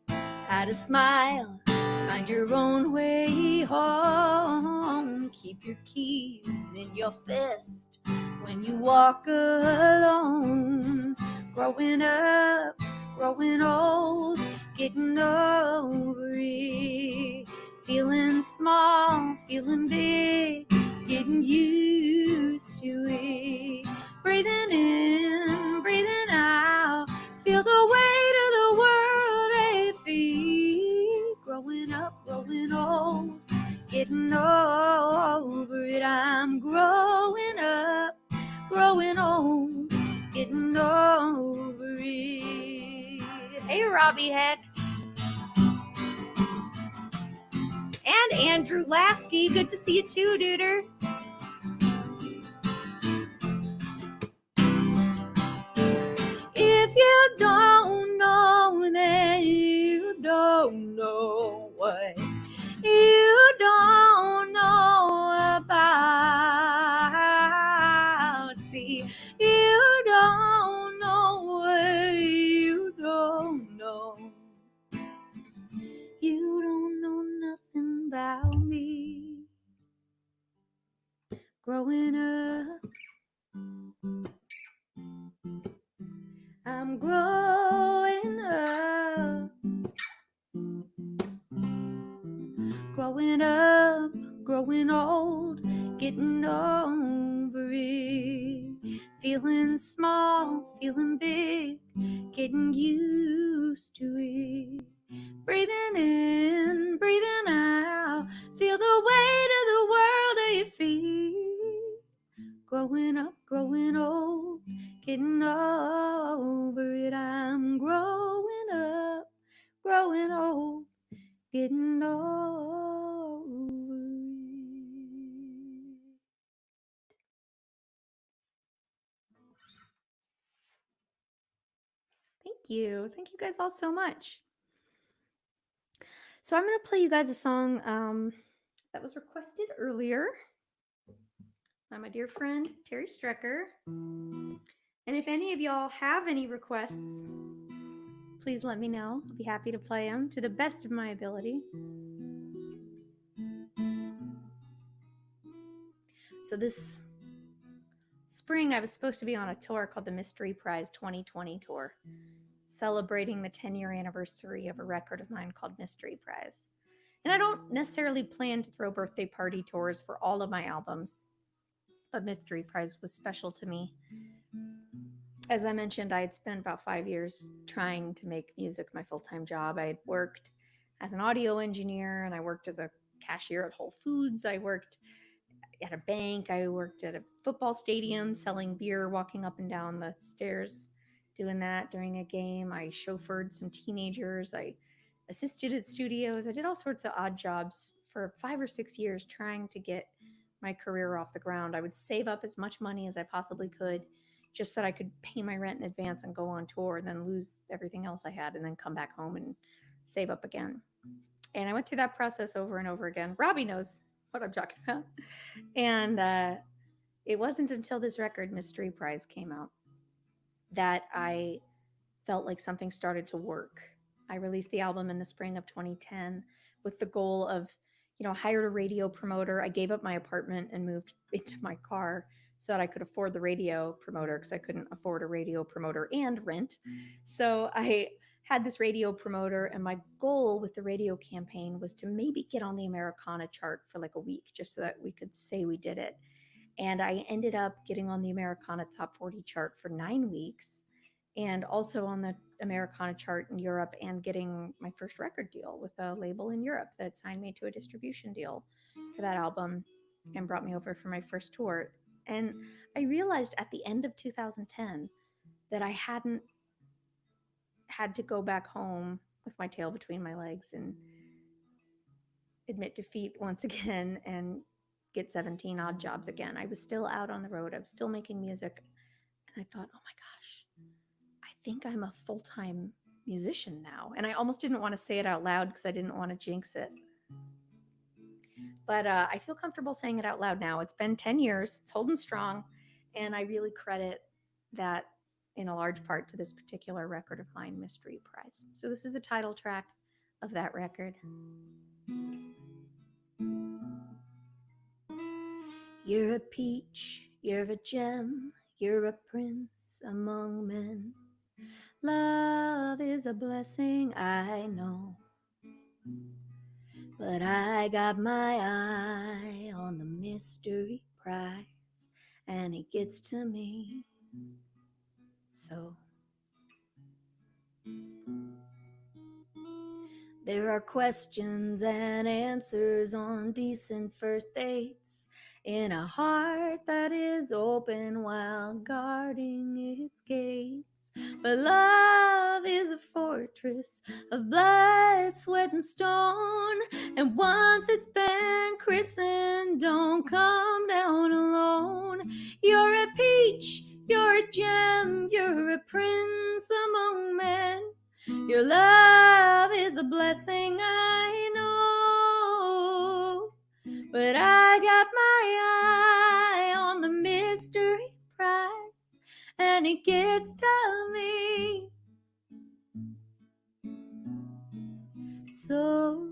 Speaker 1: how to smile, find your own way home. Keep your keys in your fist when you walk alone. Growing up, growing old, getting over it. Feeling small, feeling big, getting used to it. Breathing in, breathing out, feel the weight of the world at feet. Growing up, growing old, getting over it. I'm growing up, growing old, getting over it. Hey, Robbie Heck. And Andrew Lasky. Good to see you too, duder. If you don't know, then you don't know what you don't know about. See, you don't know what you don't know. You don't know nothing about me. Growing up, I'm growing up. Growing up, growing old, getting over it. Feeling small, feeling big, getting used to it. Breathing in, breathing out, feel the weight of the world at your feet. Growing up, growing old, Thank you. Thank you guys all so much. So I'm going to play you guys a song that was requested earlier by my dear friend Terry Strecker. And if any of y'all have any requests, please let me know. I'll be happy to play them to the best of my ability. So this spring, I was supposed to be on a tour called the Mystery Prize 2020 Tour, celebrating the 10-year anniversary of a record of mine called Mystery Prize. And I don't necessarily plan to throw birthday party tours for all of my albums, but Mystery Prize was special to me. As I mentioned, I had spent about 5 years trying to make music my full-time job. I had worked as an audio engineer, and I worked as a cashier at Whole Foods. I worked at a bank. I worked at a football stadium selling beer, walking up and down the stairs, doing that during a game. I chauffeured some teenagers. I assisted at studios. I did all sorts of odd jobs for 5 or 6 years trying to get my career off the ground. I would save up as much money as I possibly could just that I could pay my rent in advance and go on tour, and then lose everything else I had and then come back home and save up again. And I went through that process over and over again. Robbie knows what I'm talking about. And it wasn't until this record, Mystery Prize, came out that I felt like something started to work. I released the album in the spring of 2010 with the goal of, hired a radio promoter. I gave up my apartment and moved into my car so that I could afford the radio promoter, because I couldn't afford a radio promoter and rent. So I had this radio promoter, and my goal with the radio campaign was to maybe get on the Americana chart for like a week, just so that we could say we did it. And I ended up getting on the Americana Top 40 chart for 9 weeks, and also on the Americana chart in Europe, and getting my first record deal with a label in Europe that signed me to a distribution deal for that album and brought me over for my first tour. And I realized at the end of 2010 that I hadn't had to go back home with my tail between my legs and admit defeat once again and get 17 odd jobs again. I was still out on the road. I was still making music. And I thought, oh my gosh, I think I'm a full-time musician now. And I almost didn't want to say it out loud because I didn't want to jinx it. But I feel comfortable saying it out loud now. It's been 10 years. It's holding strong. And I really credit that in a large part to this particular record of mine, Mystery Prize. So this is the title track of that record. You're a peach, you're a gem, you're a prince among men. Love is a blessing, I know. But I got my eye on the mystery prize, and it gets to me. So there are questions and answers on decent first dates, in a heart that is open while guarding its gates. But love is a fortress of blood, sweat, and stone, and once it's been christened, don't come down alone. You're a peach, you're a gem, you're a prince among men. Your love is a blessing, I know. But I got my eye on the mystery prize, and it gets to me. So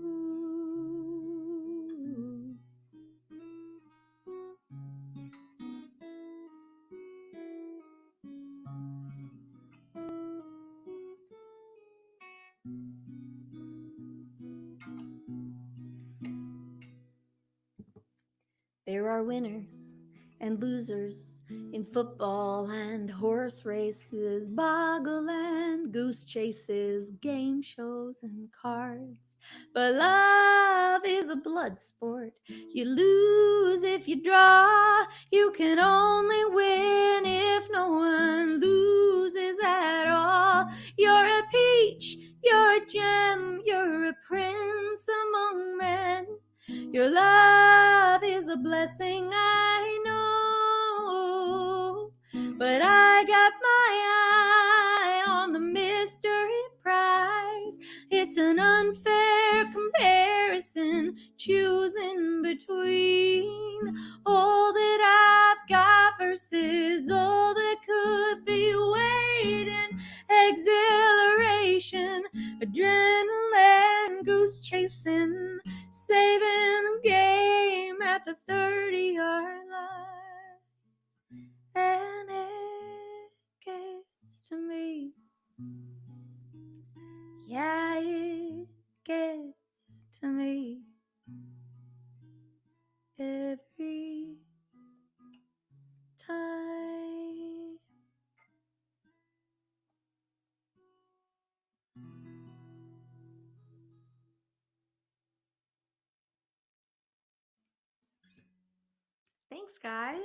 Speaker 1: there are winners and losers in football and horse races, boggle and goose chases, game shows and cards. But love is a blood sport. You lose if you draw. You can only win if no one loses at all. You're a peach, you're a gem, you're a prince among men. Your love is a blessing, I know. But I got my eye on the mystery It's an unfair comparison, choosing between all that I've got versus all that could be waiting. Exhilaration, adrenaline, goose chasing, saving the game at the 30-yard line. And it gets to me. Yeah, it gets to me every time. Thanks, guys.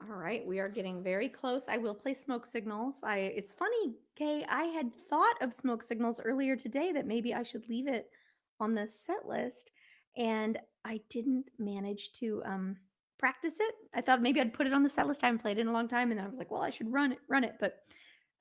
Speaker 1: All right, we are getting very close. I will play Smoke Signals. It's funny, Kay, I had thought of Smoke Signals earlier today that maybe I should leave it on the set list, and I didn't manage to practice it. I thought maybe I'd put it on the set list. I haven't played it in a long time, and then I was like, well, I should run it, but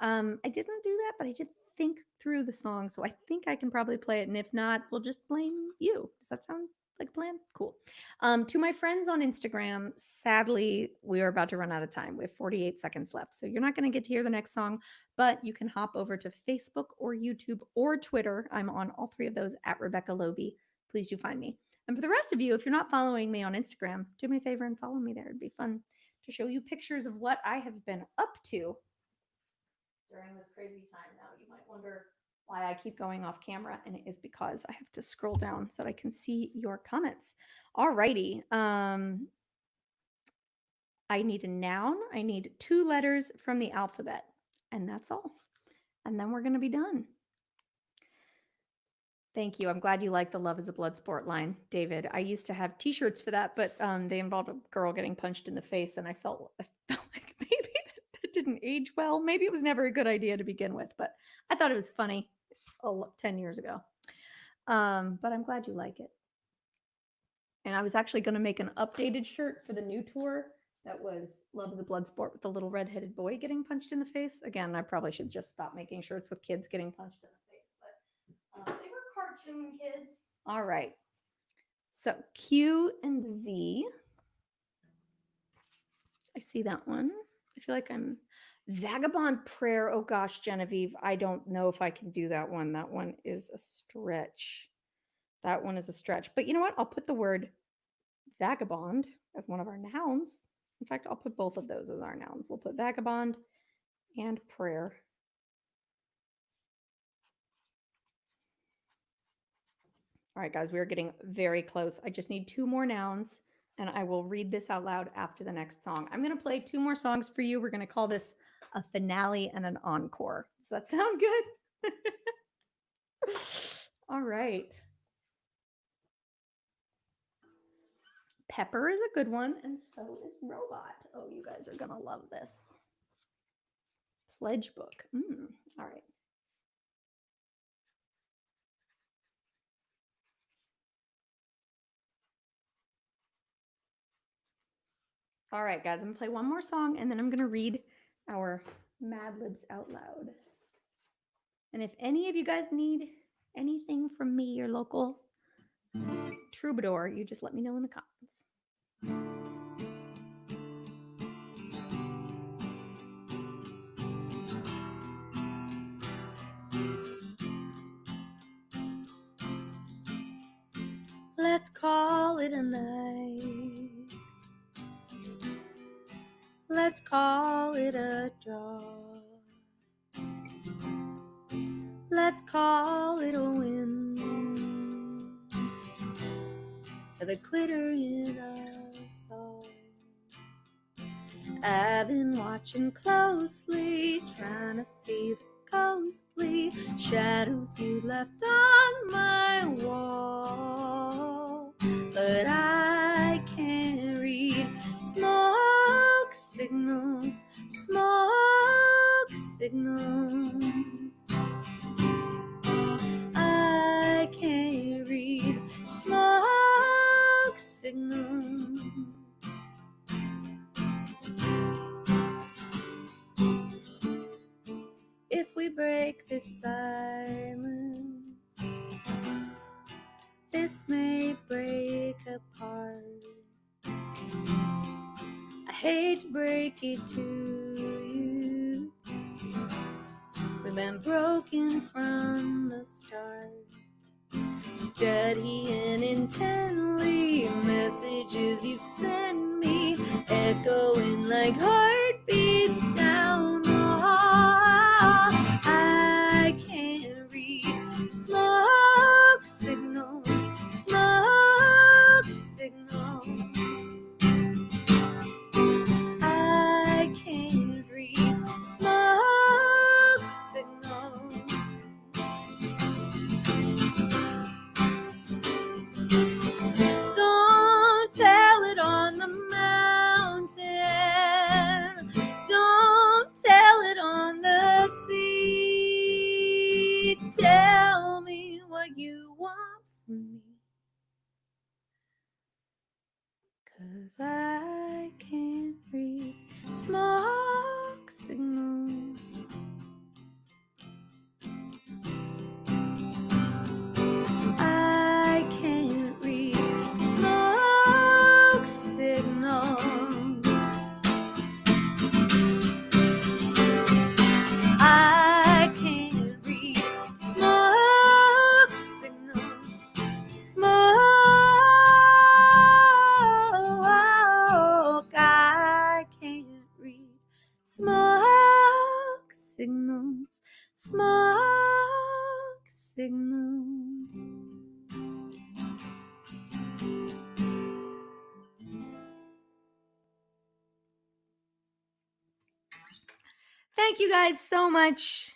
Speaker 1: I didn't do that, but I did think through the song, so I think I can probably play it, and if not, we'll just blame you. Does that sound like a plan? Cool. To my friends on Instagram, sadly, we are about to run out of time. We have 48 seconds left. So you're not going to get to hear the next song, but you can hop over to Facebook or YouTube or Twitter. I'm on all three of those at Rebecca Loebe. Please do find me. And for the rest of you, if you're not following me on Instagram, do me a favor and follow me there. It'd be fun to show you pictures of what I have been up to during this crazy time. Now, you might wonder why I keep going off camera, and it is because I have to scroll down so that I can see your comments. Alrighty. I need a noun. I need 2 letters from the alphabet, and that's all. And then we're going to be done. Thank you. I'm glad you like the Love is a Blood Sport line, David. I used to have t-shirts for that, but they involved a girl getting punched in the face, and I felt like maybe that didn't age well. Maybe it was never a good idea to begin with, but I thought it was funny 10 years ago. But I'm glad you like it. And I was actually going to make an updated shirt for the new tour that was Love is a Blood Sport with the little red-headed boy getting punched in the face. Again, I probably should just stop making shirts with kids getting punched in the face, but they were cartoon kids. All right. So Q and Z. I see that one. I feel like I'm Vagabond Prayer. Oh gosh, Genevieve, I don't know if I can do that one. That one is a stretch. That one is a stretch. But you know what? I'll put the word vagabond as one of our nouns. In fact, I'll put both of those as our nouns. We'll put vagabond and prayer. All right, guys, we are getting very close. I just need 2 more nouns, and I will read this out loud after the next song. I'm going to play 2 more songs for you. We're going to call this a finale and an encore. Does that sound good? All right. Pepper is a good one, and so is Robot. Oh, you guys are going to love this. Pledge book. All right. All right, guys, I'm going to play one more song, and then I'm going to read our Mad Libs out loud. And if any of you guys need anything from me, your local troubadour, you just let me know in the comments. Let's call it a night. Let's call it a draw. Let's call it a win for the quitter in us all. I've been watching closely, trying to see the ghostly shadows you left on my wall. But I can't read smoke signals, smoke signals. I can't read smoke signals. silence. This may break apart. I hate to break it to you. We've been broken from the start. Studying intently messages you've sent me, echoing like heartbeats down the hall. I can't read smoke signals, smoke signals. I can't read smoke signals. Don't tell it on the mountain. Don't tell it on the sea. Tell me what you want from me. 'Cause I can't read smoke signals. I can't read smoke signals. I can't read smoke signals. Smoke. I can't read smoke signals. Smoke signals. Thank you guys so much.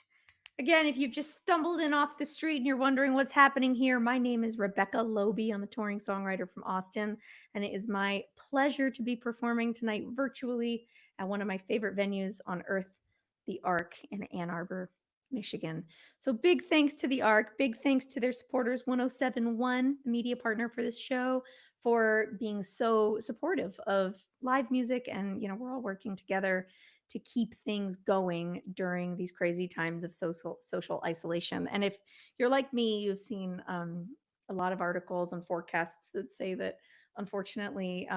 Speaker 1: Again, if you've just stumbled in off the street and you're wondering what's happening here, my name is Rebecca Loebe. I'm a touring songwriter from Austin, and it is my pleasure to be performing tonight virtually at one of my favorite venues on earth, the Arc in Ann Arbor, Michigan. So big thanks to the Arc, big thanks to their supporters, 1071, the media partner for this show, for being so supportive of live music. And, we're all working together to keep things going during these crazy times of social isolation. And if you're like me, you've seen a lot of articles and forecasts that say that unfortunately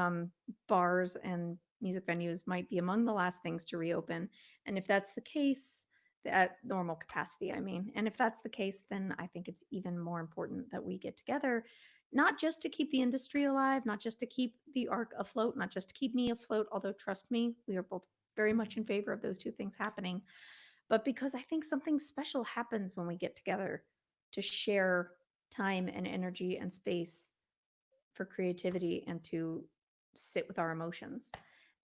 Speaker 1: bars and music venues might be among the last things to reopen. And if that's the case, at normal capacity, and if that's the case, then I think it's even more important that we get together, not just to keep the industry alive, not just to keep the Arc afloat, not just to keep me afloat, although trust me, we are both very much in favor of those two things happening, but because I think something special happens when we get together to share time and energy and space for creativity and to sit with our emotions.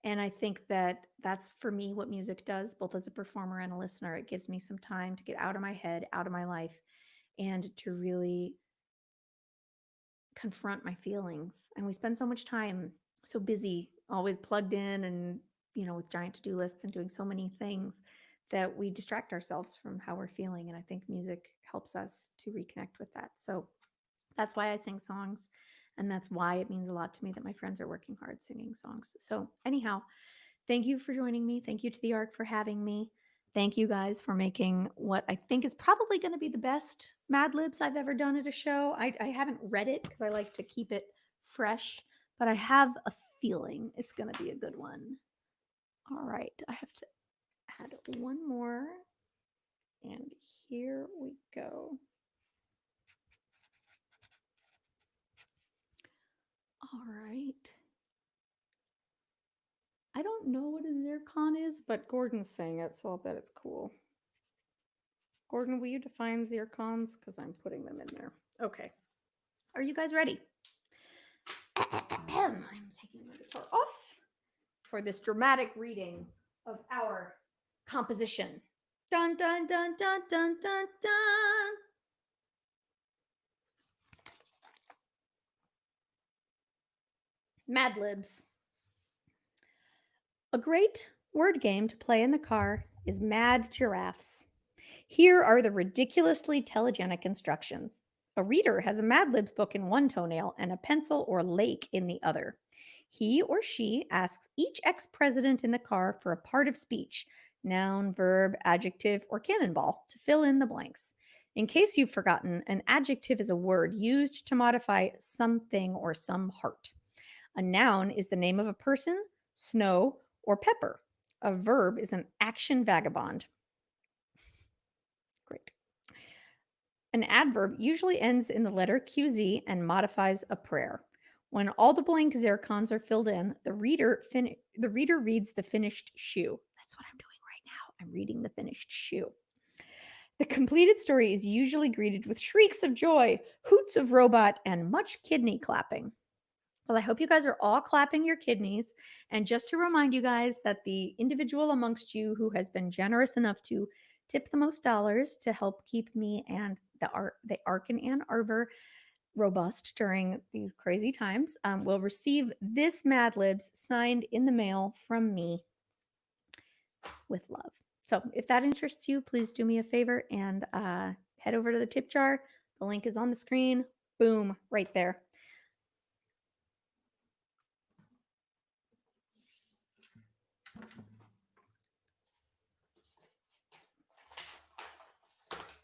Speaker 1: And I think that that's for me what music does, both as a performer and a listener. It gives me some time to get out of my head, out of my life, and to really confront my feelings. And we spend so much time so busy, always plugged in and, with giant to-do lists and doing so many things that we distract ourselves from how we're feeling. And I think music helps us to reconnect with that. So that's why I sing songs. And that's why it means a lot to me that my friends are working hard singing songs. So anyhow, thank you for joining me. Thank you to the Arc for having me. Thank you guys for making what I think is probably going to be the best Mad Libs I've ever done at a show. I haven't read it because I like to keep it fresh, but I have a feeling it's going to be a good one. All right, I have to add one more. And here we go. All right. I don't know what a zircon is, but Gordon's saying it, so I'll bet it's cool. Gordon, will you define zircons? Because I'm putting them in there. Okay. Are you guys ready? I'm taking my guitar off for this dramatic reading of our composition. Dun, dun, dun, dun, dun, dun, dun. Mad Libs. A great word game to play in the car is Mad Giraffes. Here are the ridiculously telegenic instructions. A reader has a Mad Libs book in one toenail and a pencil or lake in the other. He or she asks each ex-president in the car for a part of speech, noun, verb, adjective, or cannonball to fill in the blanks. In case you've forgotten, an adjective is a word used to modify something or some heart. A noun is the name of a person, snow, or pepper. A verb is an action vagabond. Great. An adverb usually ends in the letter QZ and modifies a prayer. When all the blank zircons are filled in, the reader reads the finished shoe. That's what I'm doing right now. I'm reading the finished shoe. The completed story is usually greeted with shrieks of joy, hoots of robot, and much kidney clapping. Well, I hope you guys are all clapping your kidneys. And just to remind you guys that the individual amongst you who has been generous enough to tip the most dollars to help keep me and the Ark in Ann Arbor robust during these crazy times will receive this Mad Libs signed in the mail from me with love. So if that interests you, please do me a favor and head over to the tip jar. The link is on the screen. Boom, right there.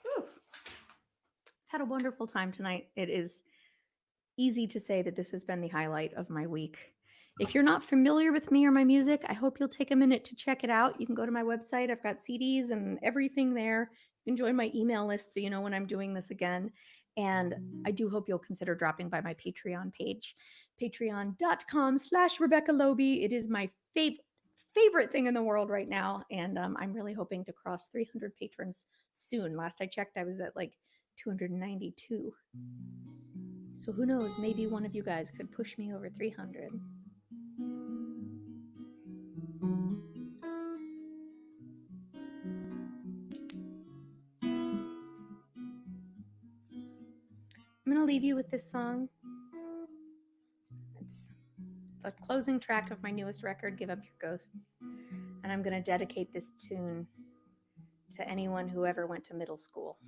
Speaker 1: Whew. Had a wonderful time tonight. It is easy to say that this has been the highlight of my week. If you're not familiar with me or my music, I hope you'll take a minute to check it out. You can go to my website. I've got CDs and everything there. You can join my email list so you know when I'm doing this again. And I do hope you'll consider dropping by my Patreon page, patreon.com/Rebecca Loebe. It is my favorite thing in the world right now. And I'm really hoping to cross 300 patrons soon. Last I checked, I was at like 292. So who knows, maybe one of you guys could push me over 300. I'm going to leave you with this song. It's the closing track of my newest record, Give Up Your Ghosts. And I'm going to dedicate this tune to anyone who ever went to middle school.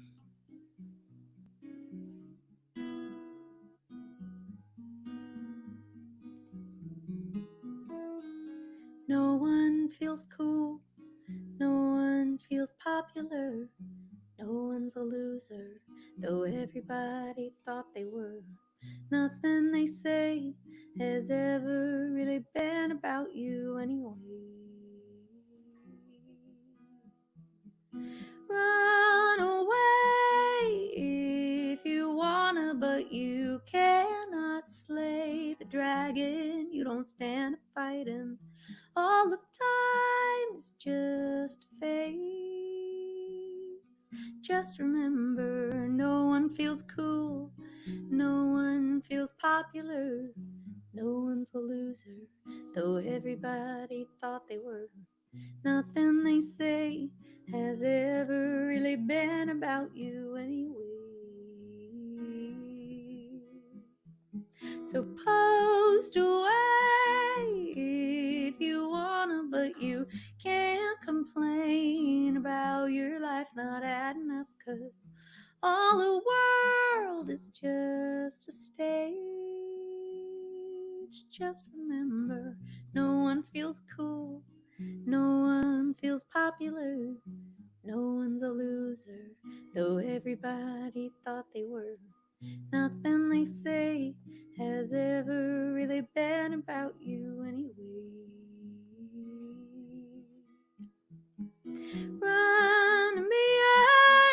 Speaker 1: No one feels cool. No one feels popular. No one's a loser, though everybody thought they were. Nothing they say has ever really been about you anyway. Run away if you wanna, but you cannot slay the dragon. You don't stand a fighting. All of time is just a phase. Just remember, no one feels cool, no one feels popular, no one's a loser, though everybody thought they were. Nothing they say has ever really been about you anyway. So post away if you wanna, but you can't complain about your life not adding up, 'cause all the world is just a stage. Just remember, no one feels cool, no one feels popular, no one's a loser, though everybody thought they were. Nothing they say has ever really been about you anyway. Run to me,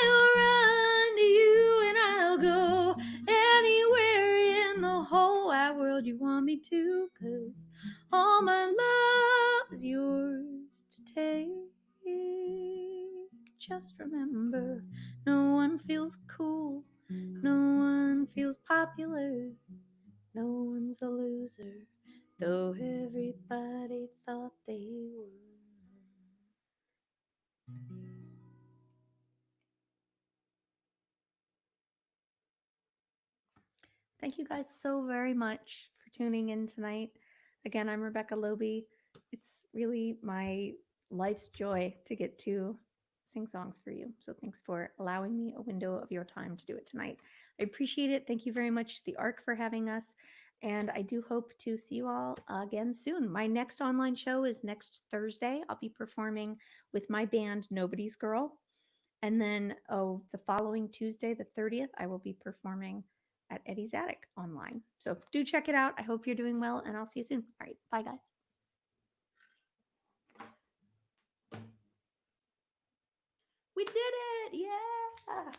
Speaker 1: I'll run to you, and I'll go anywhere in the whole wide world you want me to, 'cause all my love is yours to take. Just remember, no one feels cool, no one feels popular, no one's a loser, though everybody thought they were. Thank you guys so very much for tuning in tonight. Again, I'm Rebecca Loebe. It's really my life's joy to get to sing songs for you. So thanks for allowing me a window of your time to do it tonight. I appreciate it. Thank you very much, the Ark, for having us. And I do hope to see you all again soon. My next online show is next Thursday. I'll be performing with my band, Nobody's Girl. And then, the following Tuesday, the 30th, I will be performing at Eddie's Attic online. So do check it out. I hope you're doing well, and I'll see you soon. All right. Bye, guys. We did it. Yeah.